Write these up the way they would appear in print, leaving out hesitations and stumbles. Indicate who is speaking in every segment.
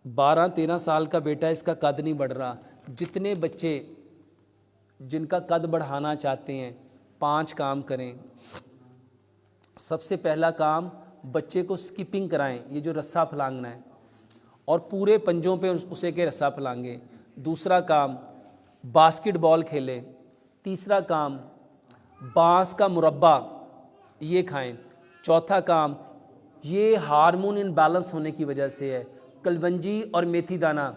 Speaker 1: 12-13 साल का बेटा, इसका कद नहीं बढ़ रहा। जितने बच्चे जिनका कद बढ़ाना चाहते हैं 5 काम करें। सबसे पहला काम, बच्चे को स्किपिंग कराएं, ये जो रस्सा फलांगना है, और पूरे पंजों पे उसे के रस्सा फलांगे। दूसरा काम, बास्केटबॉल खेलें। तीसरा काम, बांस का मुरब्बा ये खाएं। चौथा काम, ये हार्मोन इनबैलेंस होने की वजह से है, कलवंजी और मेथी दाना।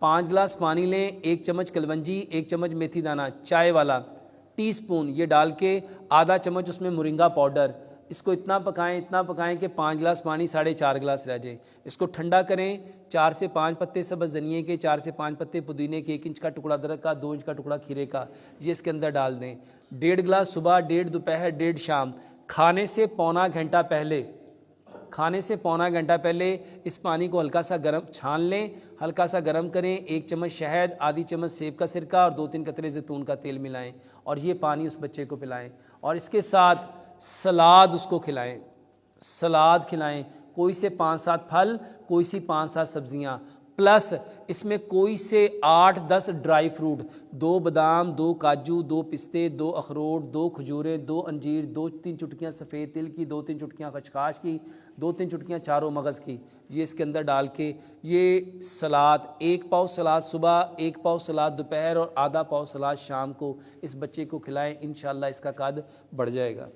Speaker 1: 5 गिलास पानी लें, 1 चम्मच कलवंजी, 1 चम्मच मेथी दाना चाय वाला, टीस्पून ये डाल के आधा चम्मच उसमें मोरिंगा पाउडर। इसको इतना पकाएं कि 5 गिलास पानी 4.5 गिलास रह जाए। इसको ठंडा करें। 4 से 5 पत्ते सब्ज़ धनिए के, 4 से 5 पत्ते पुदीने के, 1 इंच का टुकड़ा अदरक का, 2 इंच का टुकड़ा खीरे का, ये इसके अंदर डाल दें। 1.5 गिलास सुबह, 1.5 दोपहर, 1.5 शाम। खाने से पौना घंटा पहले इस पानी को हल्का सा गर्म छान लें, हल्का सा गर्म करें। 1 चम्मच शहद, आधी चम्मच सेब का सिरका और 2-3 कतरे ज़ैतून का तेल मिलाएं और ये पानी उस बच्चे को पिलाएं। और इसके साथ सलाद उसको खिलाएं, सलाद खिलाएं। कोई से 5-7 फल, कोई सी 5-7 सब्जियां, प्लस इसमें कोई से 8-10 ड्राई फ्रूट, 2 बादाम, 2 काजू, 2 पिस्ते, 2 अखरोट, 2 खजूरें, 2 अंजीर, 2-3 चुटकियाँ सफ़ेद तिल की, 2-3 चुटकियाँ खचकाश की, 2-3 चुटकियाँ चारों मगज़ की, ये इसके अंदर डाल के ये सलाद, 1 पाव सलाद सुबह, 1 पाव सलाद दोपहर और आधा पाव सलाद शाम को इस बच्चे को खिलाएं। इंशाअल्लाह इसका कद बढ़ जाएगा।